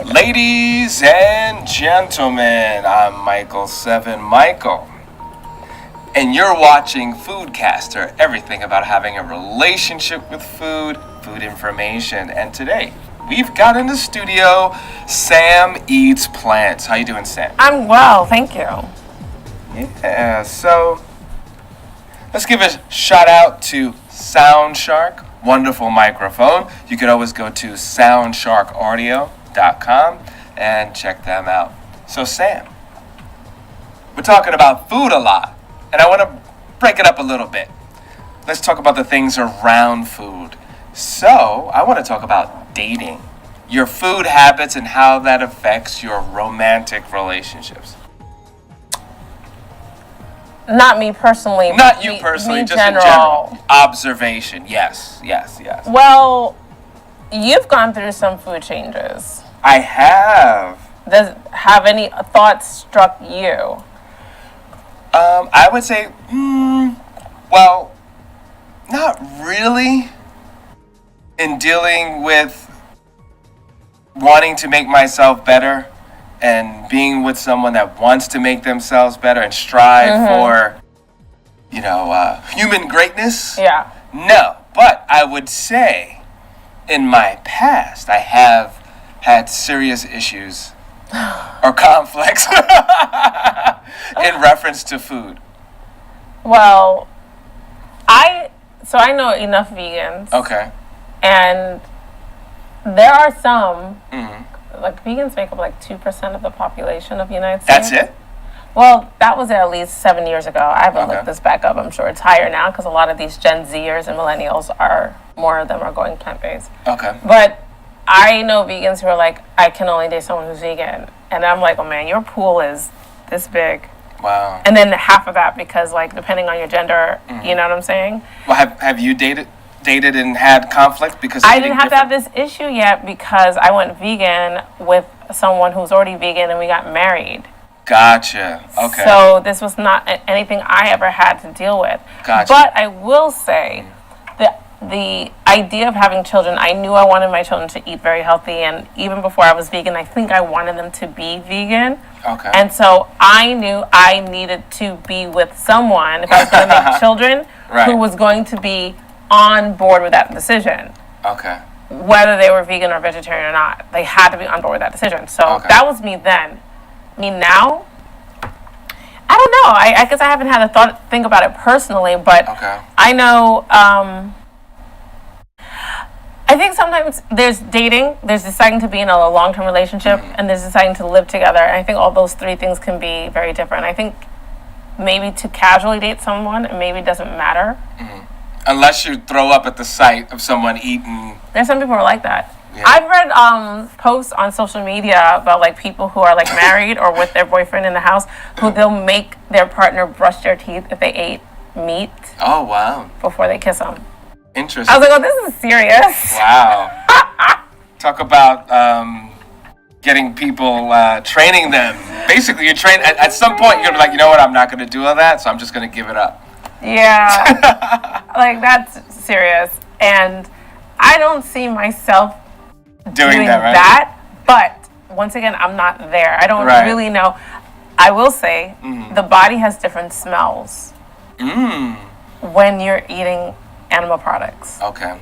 Ladies and gentlemen, I'm Michael, and you're watching FOODCASTER, everything about having a relationship with food, food information. And today, we've got in the studio, Sam Eats Plants. How you doing, Sam? I'm well, thank you. Yeah, so let's give a shout out to Soundshark, wonderful microphone. You can always go to soundsharkaudio.com and check them out. So Sam, we're talking about food a lot, and I want to break it up a little bit. Let's talk about the things around food. So I want to talk about dating, your food habits, and how that affects your romantic relationships. Not me personally. Not you personally, me just general. in general. Observation, yes. Well, you've gone through some food changes. I have. Have any thoughts struck you? I would say, well, not really. In dealing with wanting to make myself better and being with someone that wants to make themselves better and strive for, human greatness. Yeah. No, but I would say in my past, I have had serious issues or conflicts in reference to food. Well, I know enough vegans. Okay. And there are some, like vegans make up like 2% of the population of the United States. That's it? Well, that was at least 7 years ago. I haven't Okay. looked this back up. I'm sure it's higher now because a lot of these Gen Zers and millennials more of them are going plant-based. Okay. But I know vegans who are like, I can only date someone who's vegan. And I'm like, oh man, your pool is this big. Wow. And then half of that because like depending on your gender, you know what I'm saying? Well, have you dated and had conflict because I didn't have to have this issue yet because I went vegan with someone who's already vegan and we got married. Gotcha. Okay. So this was not anything I ever had to deal with. Gotcha. But I will say the idea of having children, I knew I wanted my children to eat very healthy, and even before I was vegan, I think I wanted them to be vegan. Okay. And so I knew I needed to be with someone, if I was going to make children, Right. who was going to be on board with that decision. Okay. Whether they were vegan or vegetarian or not, they had to be on board with that decision. So Okay. that was me then. Me now, I don't know. I guess I haven't had a think about it personally, but Okay. I know. I think sometimes there's dating, there's deciding to be in a long-term relationship, and there's deciding to live together. And I think all those three things can be very different. I think maybe to casually date someone, maybe it doesn't matter. Unless you throw up at the sight of someone eating. There's some people who are like that. Yeah. I've read posts on social media about like people who are like married or with their boyfriend in the house who they'll make their partner brush their teeth if they ate meat Oh, wow. before they kiss them. Interesting. I was like, oh, this is serious. Wow. Talk about getting people, training them. Basically, you train, at some point, you're going to be like, you know what, I'm not going to do all that, so I'm just going to give it up. Yeah. Like, that's serious. And I don't see myself doing that, right? that, but once again, I'm not there. I don't Right. really know. I will say the body has different smells when you're eating animal products. Okay.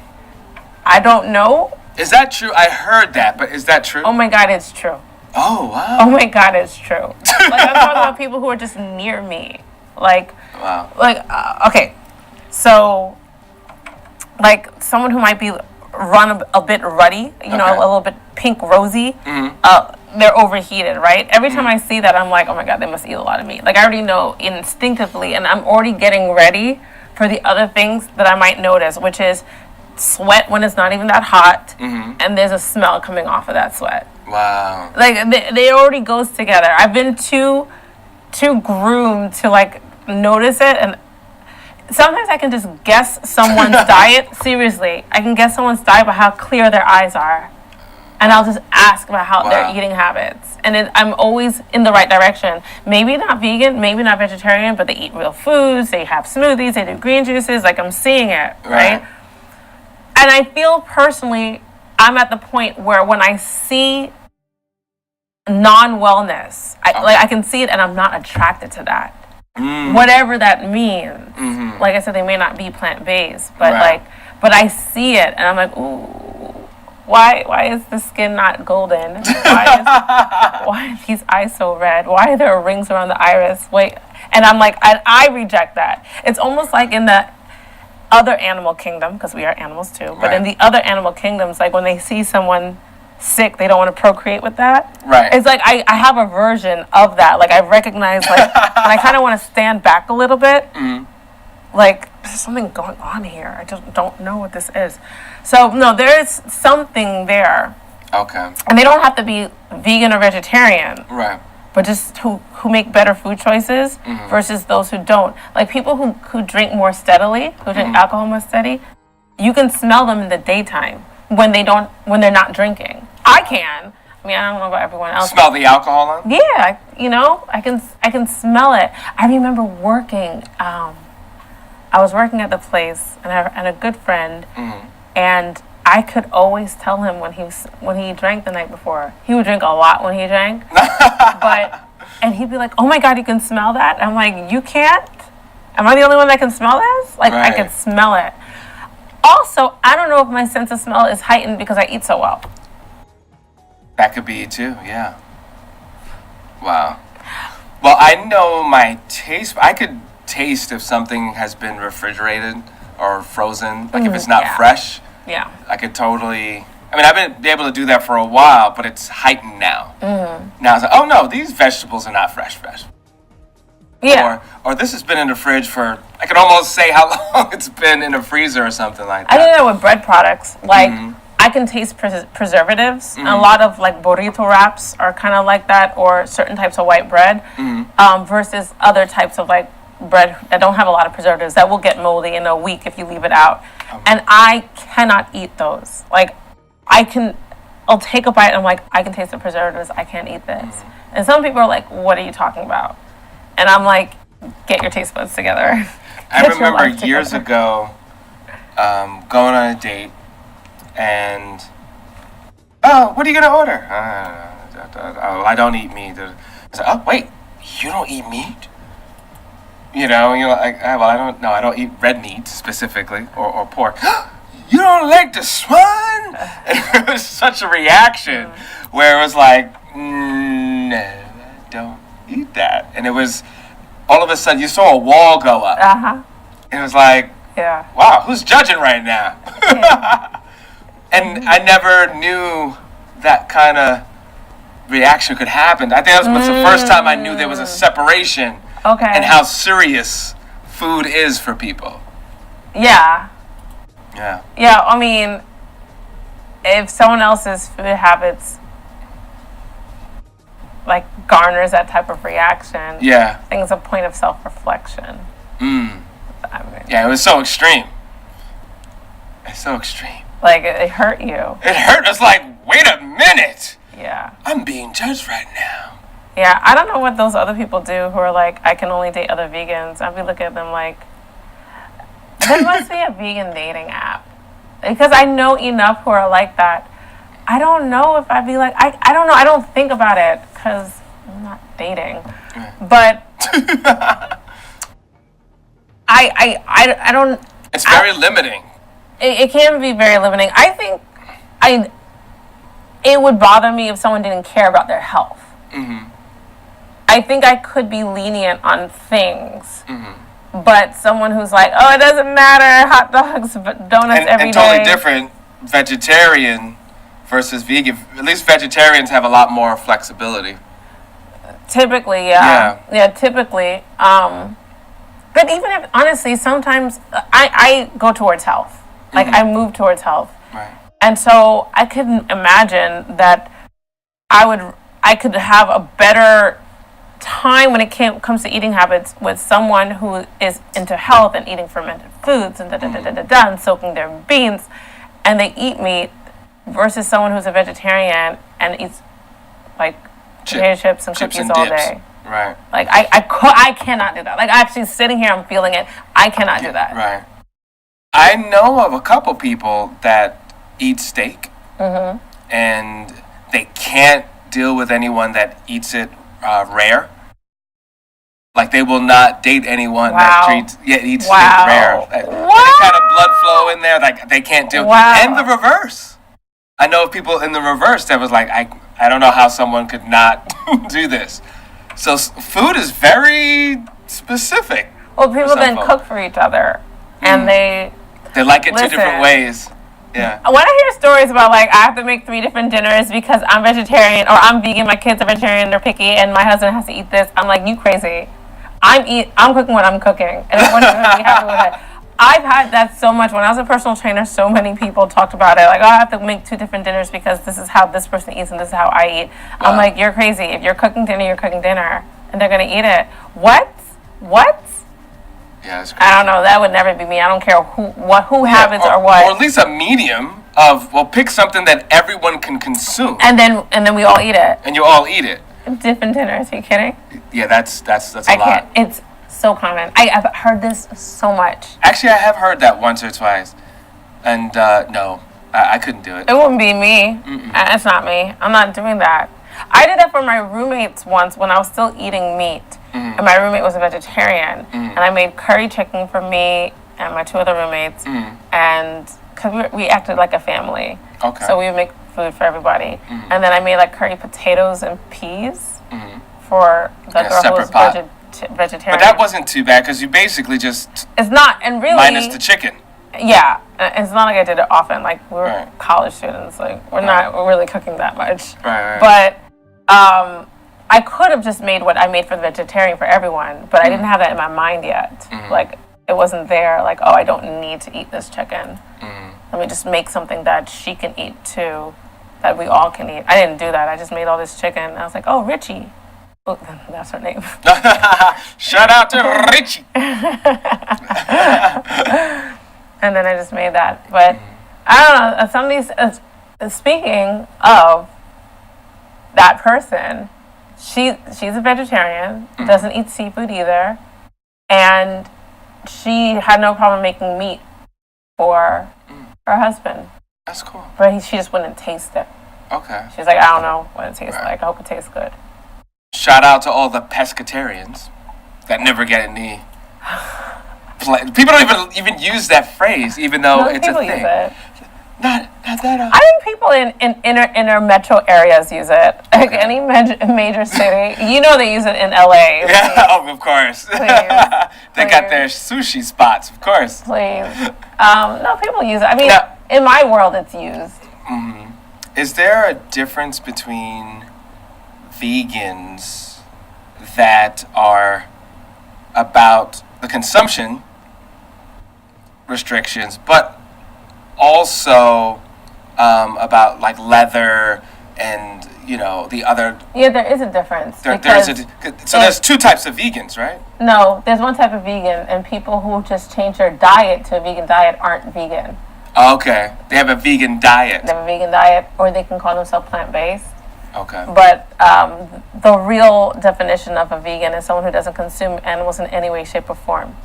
I don't know. Is that true? I heard that, but is that true? Oh my God, it's true. Oh, wow. Oh my God, it's true. Like, I'm talking about people who are just near me. Like, Wow. Okay, so, like, someone who might be run a bit ruddy, you know, Okay. a little bit pink rosy, they're overheated, right? Every time I see that, I'm like, oh my God, they must eat a lot of meat. Like, I already know instinctively, and I'm already getting ready for the other things that I might notice, which is sweat when it's not even that hot, and there's a smell coming off of that sweat. Wow. Like, they already goes together. I've been too groomed to, like, notice it, and sometimes I can just guess someone's diet. Seriously, I can guess someone's diet by how clear their eyes are. And I'll just ask about how their eating habits. And I'm always in the right direction. Maybe not vegan, maybe not vegetarian, but they eat real foods, they have smoothies, they do green juices. Like, I'm seeing it, right? And I feel personally, I'm at the point where when I see non-wellness. I can see it, and I'm not attracted to that. Whatever that means. Like I said, they may not be plant-based, but but I see it, and I'm like, ooh. Why is the skin not golden? Why are these eyes so red? Why are there rings around the iris? Wait, and I'm like, I reject that. It's almost like in the other animal kingdom, because we are animals too. But in the other animal kingdoms, like when they see someone sick, they don't want to procreate with that. Right. It's like I have a version of that. Like I recognize, like, and I kind of want to stand back a little bit. Like, there's something going on here. I just don't know what this is. So, no, there's something there. Okay. And they don't have to be vegan or vegetarian. Right. But just who make better food choices versus those who don't. Like, people who drink more steadily, who drink alcohol more steady, you can smell them in the daytime when they're not drinking. I can. I mean, I don't know about everyone else. Smell the alcohol on? Yeah, I can smell it. I remember working... I was working at the place, and a good friend, and I could always tell him when he drank the night before. He would drink a lot when he drank, and he'd be like, "Oh my God, you can smell that?" I'm like, "You can't? Am I the only one that can smell this?" Like I can smell it. Also, I don't know if my sense of smell is heightened because I eat so well. That could be it too. Yeah. Wow. Well, I know my taste. I could taste if something has been refrigerated or frozen, like if it's not fresh. Yeah. I could totally. I mean, I've been able to do that for a while, but it's heightened now. Now it's like, oh no, these vegetables are not fresh. Yeah. Or this has been in the fridge for. I can almost say how long it's been in the freezer or something like that. I do that with bread products. Like I can taste preservatives. A lot of like burrito wraps are kind of like that, or certain types of white bread, versus other types of like bread that don't have a lot of preservatives that will get moldy in a week if you leave it out. And I cannot eat those. Like I'll take a bite and I'm like, I can taste the preservatives, I can't eat this. And some people are like, what are you talking about? And I'm like, get your taste buds together. I remember years ago going on a date and, oh, what are you going to order? I don't eat meat. I said, oh, wait, you don't eat meat? You're like, well, I don't eat red meat specifically, or pork. You don't like the swan? And it was such a reaction where it was like, no, I don't eat that. And it was, all of a sudden, you saw a wall go up. And it was like, wow, who's judging right now? And I never knew that kind of reaction could happen. I think that was the first time I knew there was a separation. Okay. And how serious food is for people. Yeah. Yeah. Yeah, I mean, if someone else's food habits like garners that type of reaction, I think it's a point of self-reflection. I mean, yeah, it was so extreme. It's so extreme. Like, it hurt you. It hurt us like, wait a minute. Yeah. I'm being judged right now. Yeah, I don't know what those other people do who are like, I can only date other vegans. I'd be looking at them like, there must be a vegan dating app. Because I know enough who are like that. I don't know if I'd be like, I don't know. I don't think about it because I'm not dating. But I don't. It's very limiting. It can be very limiting. I think it would bother me if someone didn't care about their health. I think I could be lenient on things, but someone who's like, oh, it doesn't matter, hot dogs, donuts every day. And totally different, vegetarian versus vegan. At least vegetarians have a lot more flexibility. Typically, yeah, typically. But even if, honestly, sometimes I go towards health. Like, I move towards health. Right. And so I could imagine that I could have a better time when it comes to eating habits with someone who is into health and eating fermented foods and and soaking their beans, and they eat meat, versus someone who's a vegetarian and eats like potato chips and cookies all day. Right. Like I cannot do that. Like actually sitting here, I'm feeling it. I cannot do that. Right. I know of a couple people that eat steak, and they can't deal with anyone that eats it rare. Like they will not date anyone that eats steak rare. Any kind of blood flow in there, like they can't do. And the reverse. I know of people in the reverse that was like, I don't know how someone could not do this. So food is very specific. Well, people then cook for each other, and they like it 2 different ways. Yeah. When I hear stories about like I have to make 3 different dinners because I'm vegetarian or I'm vegan, my kids are vegetarian, they're picky, and my husband has to eat this, I'm like, you crazy. I'm cooking what I'm cooking, and everyone's gonna be happy with it. I've had that so much. When I was a personal trainer, so many people talked about it. Like, oh, I have to make 2 different dinners because this is how this person eats and this is how I eat. I'm like, you're crazy. If you're cooking dinner, you're cooking dinner, and they're gonna eat it. What? Yeah, that's crazy. I don't know. That would never be me. I don't care who habits or what. Or at least a medium of pick something that everyone can consume. And then we all eat it. And you all eat it. Different dinners. Are you kidding? Yeah, that's a lot. Can't. It's so common. I've heard this so much. Actually, I have heard that once or twice, and no, I couldn't do it. It wouldn't be me. It's not me. I'm not doing that. I did that for my roommates once when I was still eating meat, and my roommate was a vegetarian, and I made curry chicken for me and my 2 other roommates, and because we acted like a family, so we would make food for everybody, and then I made like curry potatoes and peas for the girl who was vegetarian. But that wasn't too bad because you basically just it's not, and really minus the chicken. Yeah, it's not like I did it often. Like we were college students, like we're not really cooking that much. But I could have just made what I made for the vegetarian for everyone, but I didn't have that in my mind yet. Like it wasn't there. Like, oh, I don't need to eat this chicken. Let me just make something that she can eat too, that we all can eat. I didn't do that. I just made all this chicken. I was like, oh, Richie. Oh, that's her name. Shout out to Richie. And then I just made that. But I don't know. Some of these, speaking of that person, she's a vegetarian, doesn't eat seafood either, and she had no problem making meat for her husband. That's cool. But she just wouldn't taste it. Okay. She's like, I don't know what it tastes like. I hope it tastes good. Shout out to all the pescatarians that never get any people don't even use that phrase, even though it's a thing. Use it. Not that. I think people in inner metro areas use it. Like any major city, you know they use it in LA. Yeah, of course. Please. They got their sushi spots, of course. Please. No, people use it. I mean, in my world, it's used. Is there a difference between vegans that are about the consumption restrictions, but also about like leather and the other? Yeah, there is a difference. There's 2 types of vegans, right? No, there's one type of vegan, and people who just change their diet to a vegan diet aren't vegan. Okay, they have a vegan diet. They have a vegan diet, or they can call themselves plant-based. Okay. But the real definition of a vegan is someone who doesn't consume animals in any way, shape, or form.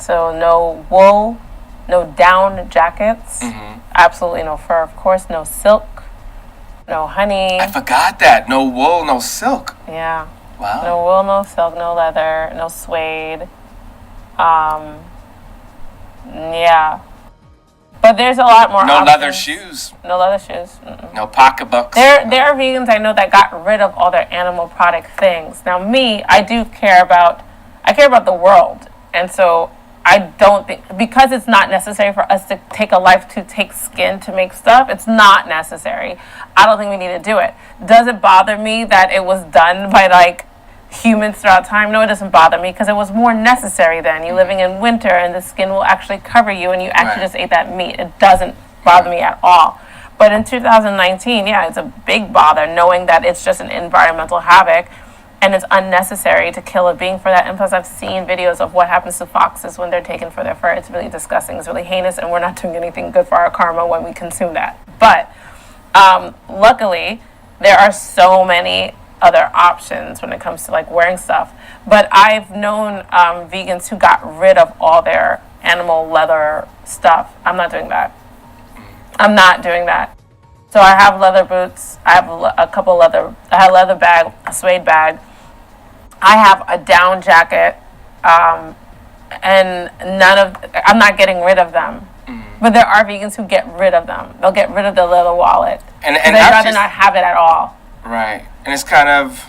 So no wool, no down jackets, absolutely no fur, of course, no silk, no honey. I forgot that. No wool, no silk. Yeah. Wow. No wool, no silk, no leather, no suede. Yeah. But there's a lot more options. Leather shoes. No leather shoes. No pocketbooks. There are vegans I know that got rid of all their animal product things. Now me, I care about the world. And so I don't think, because it's not necessary for us to take a life to take skin to make stuff, it's not necessary. I don't think we need to do it. Does it bother me that it was done by like humans throughout time? No, it doesn't bother me because it was more necessary then. You're living in winter and the skin will actually cover you and you actually just ate that meat. It doesn't bother me at all. But in 2019, it's a big bother knowing that it's just an environmental havoc and it's unnecessary to kill a being for that. And plus I've seen videos of what happens to foxes when they're taken for their fur. It's really disgusting. It's really heinous and we're not doing anything good for our karma when we consume that. But luckily, there are so many other options when it comes to like wearing stuff. But I've known vegans who got rid of all their animal leather stuff. I'm not doing that. I'm not doing that. So I have leather boots. I have a couple leather. I have a leather bag, a suede bag. I have a down jacket, and I'm not getting rid of them. But there are vegans who get rid of them. They'll get rid of the leather wallet. And they'd rather not have it at all. Right. And it's kind of,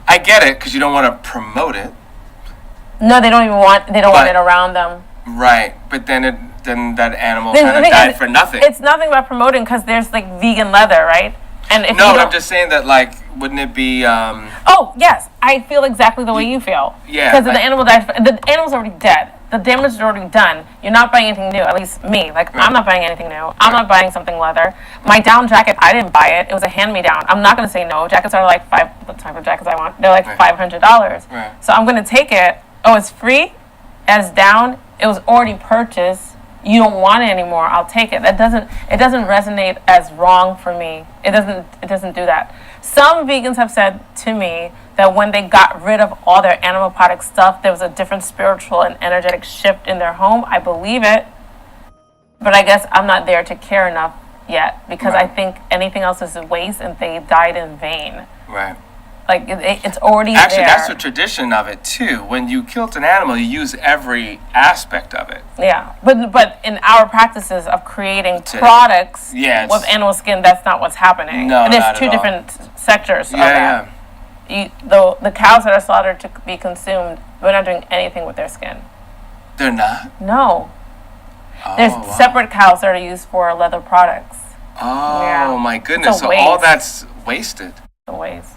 I get it, because you don't want to promote it. No, they don't want it around them. Right. But then that animal kind of died for nothing. It's nothing about promoting, because there's like vegan leather, right? And if no, but I'm just saying that, like, wouldn't it be? Oh yes, I feel exactly the way you feel. Yeah. Because the animal died. The animal's already dead. The damage is already done. You're not buying anything new. At least me. Like right. I'm not buying anything new. I'm not buying something leather. My down jacket, I didn't buy it. It was a hand-me-down. I'm not going to say no. Jackets are like the type of jackets I want. They're like $500. Right. So I'm going to take it. Oh, it's free. It's down. It was already purchased. You don't want it anymore. I'll take it. It doesn't resonate as wrong for me. It doesn't do that. Some vegans have said to me that when they got rid of all their animal product stuff, there was a different spiritual and energetic shift in their home. I believe it. But I guess I'm not there to care enough yet, because right. I think anything else is a waste and they died in vain. Right. Like, it's already actually, there. That's the tradition of it, too. When you killed an animal, you use every aspect of it. Yeah. But in our practices of creating products with animal skin, that's not what's happening. No, and there's not two at different sectors of that. The cows that are slaughtered to be consumed, we're not doing anything with their skin. They're not? No. Oh, there's separate cows that are used for leather products. Oh, my goodness. So all that's wasted. It's a waste.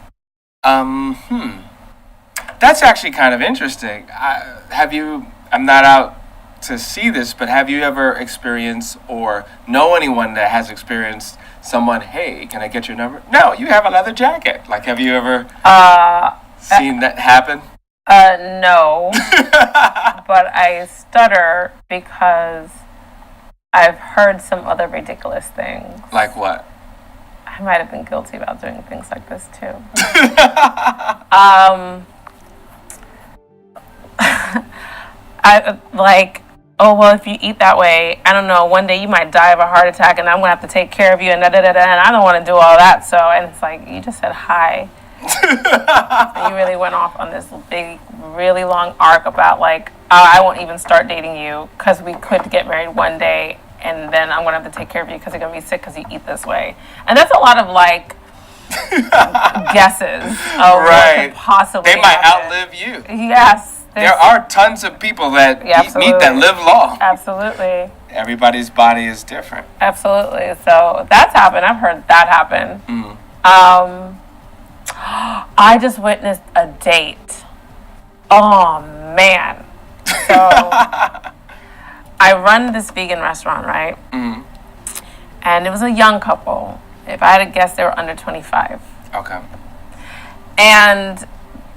That's actually kind of interesting. I'm not out to see this, but have you ever experienced or know anyone that has experienced someone, hey, can I get your number? No, you have a leather jacket. Like, have you ever seen that happen? No. But I stutter because I've heard some other ridiculous things. Like what? I might have been guilty about doing things like this too. I like, oh well, if you eat that way, I don't know, one day you might die of a heart attack, and I'm gonna have to take care of you, and and I don't want to do all that. So, and it's like, you just said hi. And you really went off on this big, really long arc about like, I won't even start dating you because we could get married one day. And then I'm going to have to take care of you because you're going to be sick because you eat this way. And that's a lot of, like, guesses of what could possibly They might happen. outlive you. Yes. There are tons of people that eat meat that live long. Absolutely. Everybody's body is different. Absolutely. So that's happened. I've heard that happen. Mm. I just witnessed a date. Oh, man. So... I run this vegan restaurant, right? Mm-hmm. And it was a young couple. If I had to guess, they were under 25. Okay. And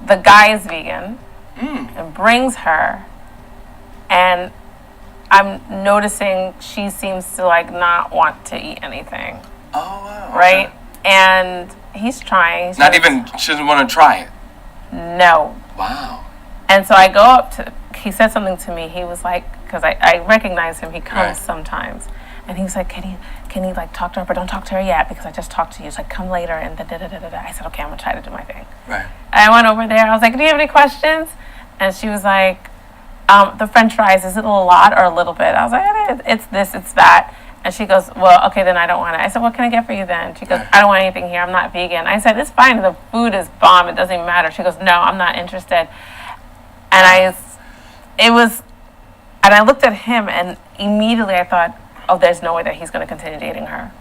the guy is vegan and brings her. And I'm noticing she seems to like not want to eat anything. Oh, wow. Okay. Right? And he's trying. She doesn't want to try it? No. Wow. And so I go up to, he said something to me. He was like, because I recognize him, he comes sometimes. And he was like, can you like talk to her, but don't talk to her yet because I just talked to you. He's like, come later and da-da-da-da-da. I said, okay, I'm going to try to do my thing. Right. And I went over there. I was like, do you have any questions? And she was like, the french fries, is it a lot or a little bit? I was like, it's this, it's that. And she goes, well, okay, then I don't want it. I said, what can I get for you then? She goes, I don't want anything here. I'm not vegan. I said, it's fine. The food is bomb. It doesn't even matter. She goes, no, I'm not interested. And I looked at him, and immediately I thought, oh, there's no way that he's going to continue dating her.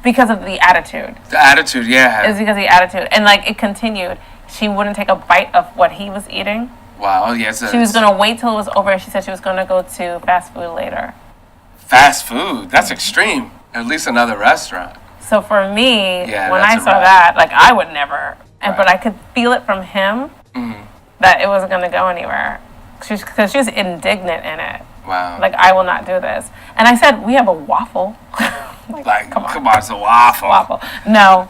Because of the attitude. The attitude, yeah. It's because of the attitude. And, like, it continued. She wouldn't take a bite of what he was eating. Wow, yes. She was going to wait till it was over, and she said she was going to go to fast food later. Fast food? That's extreme. At least another restaurant. So for me, when I saw that, like, I would never. But I could feel it from him that it wasn't going to go anywhere. Because she was indignant in it. Wow. Like, I will not do this. And I said, we have a waffle. like, come on, it's a waffle. No.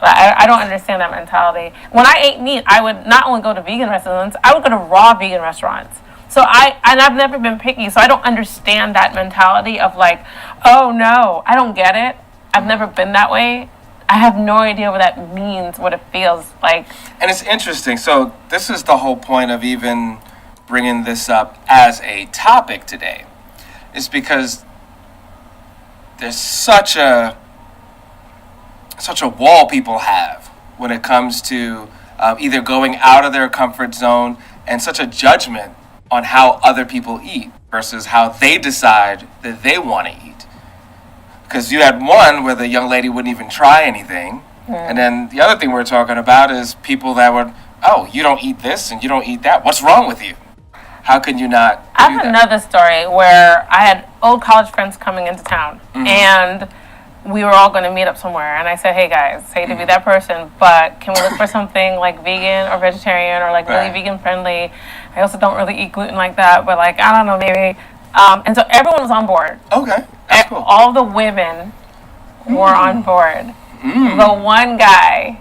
I don't understand that mentality. When I ate meat, I would not only go to vegan restaurants, I would go to raw vegan restaurants. So I've never been picky, so I don't understand that mentality of like, oh no, I don't get it. I've never been that way. I have no idea what that means, what it feels like. And it's interesting. So this is the whole point of even bringing this up as a topic today. Is because there's such a wall people have when it comes to either going out of their comfort zone, and such a judgment on how other people eat versus how they decide that they want to eat. Because you had one where the young lady wouldn't even try anything. And then the other thing we're talking about is people that would, oh, you don't eat this and you don't eat that. What's wrong with you? How can you not I do have that? another story where I had old college friends coming into town. And we were all going to meet up somewhere. And I said, hey, guys, hate to be that person, but can we look for something like vegan or vegetarian or like really vegan friendly? I also don't really eat gluten like that, but like, I don't know, maybe. And so everyone was on board. Okay, that's cool. All the women were on board. The one guy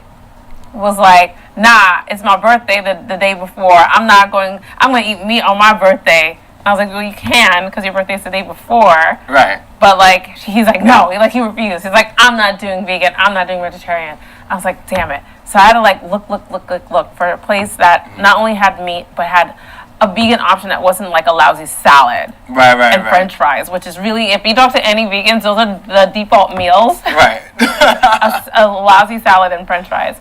was like, nah, it's my birthday the day before. I'm going to eat meat on my birthday. I was like, well, you can, because your birthday's the day before. Right. But, like, he's like, no. He refused. He's like, I'm not doing vegan. I'm not doing vegetarian. I was like, damn it. So I had to, like, look for a place that not only had meat, but had a vegan option that wasn't, like, a lousy salad. Right. French fries, which is really, if you talk to any vegans, those are the default meals. Right. a lousy salad and French fries.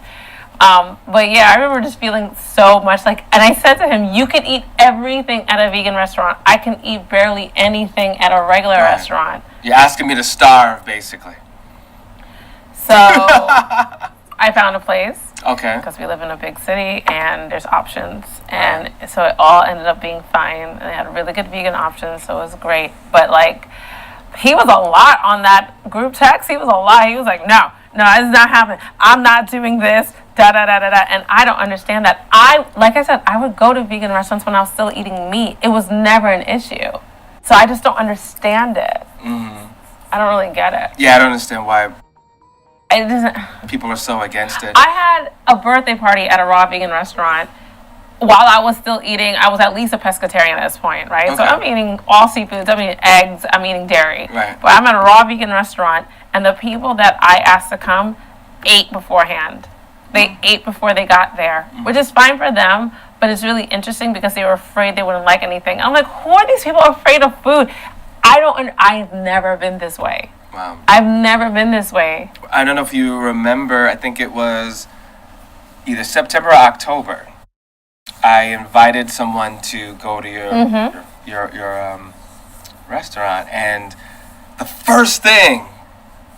But yeah, I remember just feeling so much like, and I said to him, you can eat everything at a vegan restaurant. I can eat barely anything at a regular restaurant. You're asking me to starve, basically. So I found a place. Okay. Because we live in a big city and there's options. And so it all ended up being fine. And they had really good vegan options, so it was great. But like, he was a lot on that group text. He was a lot. He was like, no, it's not happening. I'm not doing this. And I don't understand that. Like I said, I would go to vegan restaurants when I was still eating meat. It was never an issue. So I just don't understand it. I don't really get it. Yeah, I don't understand why It doesn't. people are so against it. I had a birthday party at a raw vegan restaurant. While I was still eating, I was at least a pescatarian at this point, right? Okay. So I'm eating all seafoods, I'm eating eggs, I'm eating dairy. Right. But I'm at a raw vegan restaurant, and the people that I asked to come ate beforehand. They ate before they got there, which is fine for them, but it's really interesting because they were afraid they wouldn't like anything. I'm like, who are these people afraid of food? I've never been this way. Wow. I've never been this way. I don't know if you remember, I think it was either September or October. I invited someone to go to your restaurant, and the first thing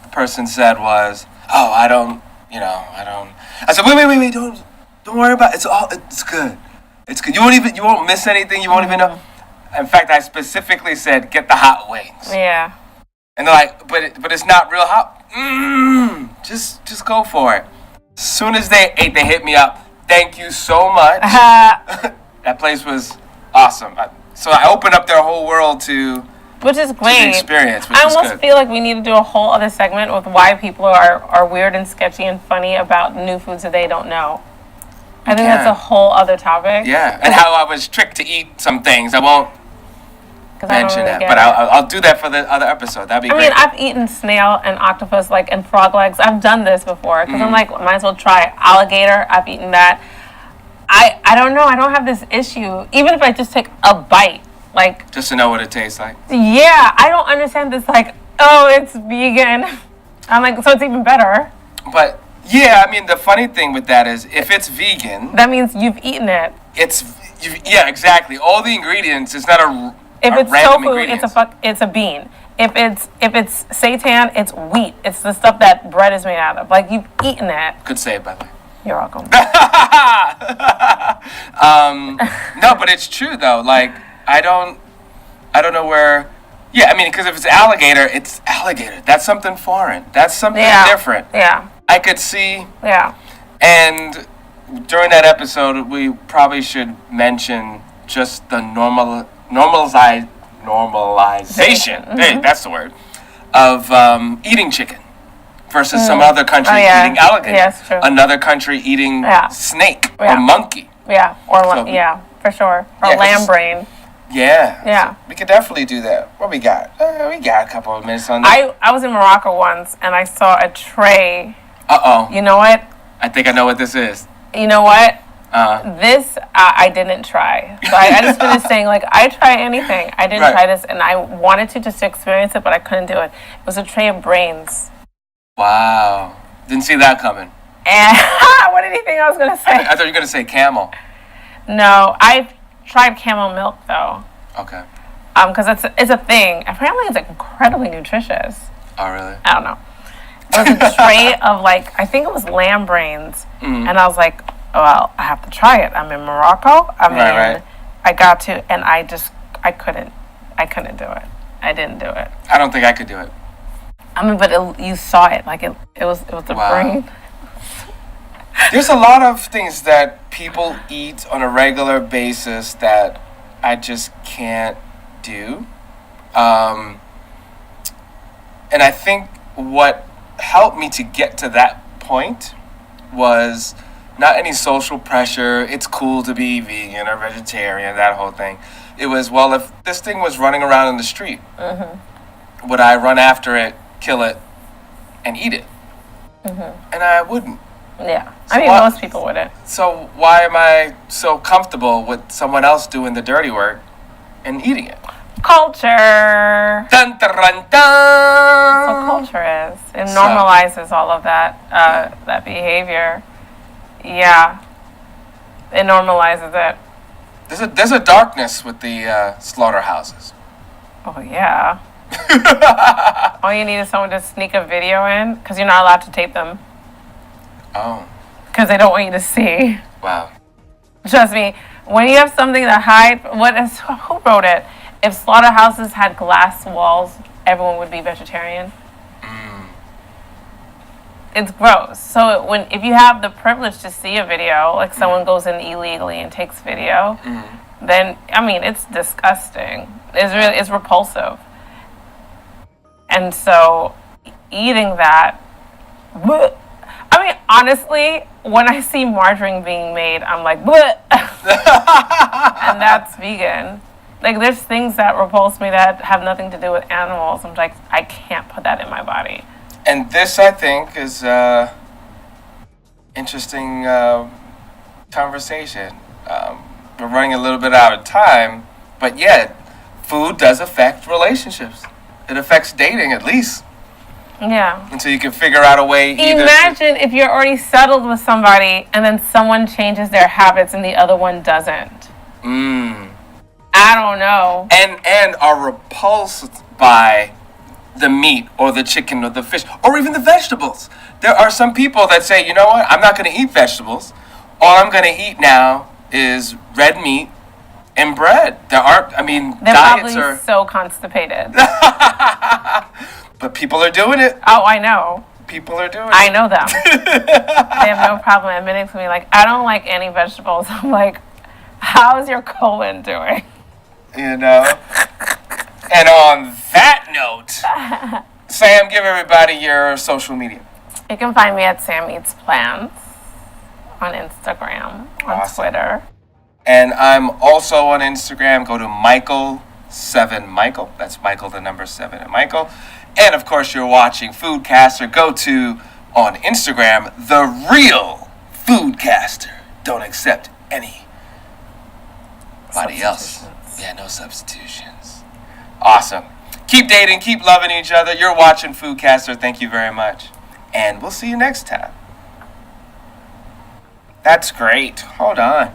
the person said was, "Oh, I don't." I said, "Wait, don't worry about it. It's good. It's good. You won't miss anything. You won't even know." In fact, I specifically said, "Get the hot wings." Yeah. And they're like, "But it's not real hot." Just go for it. As soon as they ate, they hit me up. Thank you so much. That place was awesome. So I opened up their whole world to Which is great. the experience, which I is almost good. feel like we need to do a whole other segment with why people are weird and sketchy and funny about new foods that they don't know. I think that's a whole other topic. Yeah, and how I was tricked to eat some things. I won't mention that, but I I'll do that for the other episode. That'd be great. mean, I've eaten snail and octopus, like, and frog legs. I've done this before because I'm like, might as well try alligator. I've eaten that. I don't know. I don't have this issue. Even if I just take a bite, like, Just to know what it tastes like. yeah, I don't understand this. Like, oh, it's vegan. I'm like, so it's even better. But yeah, I mean, the funny thing with that is, if it's vegan, That means you've eaten it. yeah, exactly. All the ingredients. It's not If a it's random tofu, it's a bean. If it's seitan, it's wheat. It's the stuff that bread is made out of. Like, you've eaten it. Good save, by the way. You're welcome. No, but it's true though. Like, I don't know where. Yeah, I mean, because if it's alligator, it's alligator. That's something foreign. That's something different. Yeah. I could see. Yeah. And during that episode, we probably should mention just the normalization. Hey, that's the word of eating chicken versus some other country eating alligator. Yes, true. Another country eating snake or monkey. Yeah. Or So- yeah, for sure. Or Yeah, 'cause lamb brain. Yeah. Yeah. So we could definitely do that. What we got? We got a couple of minutes on that. I was in Morocco once and I saw a tray. Uh-oh. You know what? I think I know what this is. You know what? Uh, This I didn't try. So I just finished saying, like, I try anything. I didn't Right. try this, and I wanted to just experience it, but I couldn't do it. It was a tray of brains. wow. Didn't see that coming. And what did you think I was going to say? I thought you were going to say camel. No, I've tried camel milk, though. Okay. Because it's a thing. Apparently, it's incredibly nutritious. Oh, really? I don't know. It was a tray of, like, I think it was lamb brains. Mm. And I was like, well, I have to try it. I'm in Morocco. I mean, Right. I got to, and I couldn't do it. I didn't do it. I don't think I could do it. I mean, but you saw it. Like, it was the Wow. brain. There's a lot of things that people eat on a regular basis that I just can't do. And I think what helped me to get to that point was not any social pressure. It's cool to be vegan or vegetarian, that whole thing. It was, well, if this thing was running around in the street, would I run after it, kill it, and eat it? And I wouldn't. Yeah. So I mean, what- most people wouldn't. So why am I so comfortable with someone else doing the dirty work and eating it? Culture. Dun, dun, dun, That's dun. what culture is. It So- normalizes all of that that behavior. Yeah. It normalizes it. There's a darkness with the slaughterhouses. Oh, yeah. All you need is someone to sneak a video in because you're not allowed to tape them Oh, because they don't want you to see. wow. Trust me, when you have something to hide, who wrote it? If slaughterhouses had glass walls, everyone would be vegetarian. It's gross. So if you have the privilege to see a video, like someone goes in illegally and takes video, then I mean it's disgusting. It's repulsive. And so eating that, bleh. I mean honestly, when I see margarine being made, I'm like, bleh. And that's vegan. Like there's things that repulse me that have nothing to do with animals. I'm like, I can't put that in my body. And this, I think, is interesting conversation. We're running a little bit out of time, but yeah, food does affect relationships. It affects dating, at least. Yeah. Until you can figure out a way either. Imagine if you're already settled with somebody and then someone changes their habits and the other one doesn't. I don't know. And are repulsed by the meat or the chicken or the fish or even the vegetables. There are some people that say, you know what, I'm not going to eat vegetables. All I'm going to eat now is red meat and bread. They're diets probably are... so constipated. But people are doing it. Oh, I know. People are doing I it. know them. They have no problem admitting to me, like, I don't like any vegetables. I'm like, how's your colon doing? You know? And on that note, Sam, give everybody your social media. You can find me at Sam Eats Plants on Instagram, on Awesome. Twitter. And I'm also on Instagram. Go to Michael7Michael. That's Michael, the number 7, and Michael. And of course, you're watching Foodcaster. Go to, on Instagram, The Real Foodcaster. Don't accept anybody else. Yeah, no substitutions. Awesome. Keep dating, keep loving each other. You're watching Foodcaster. Thank you very much. And we'll see you next time. That's great. Hold on.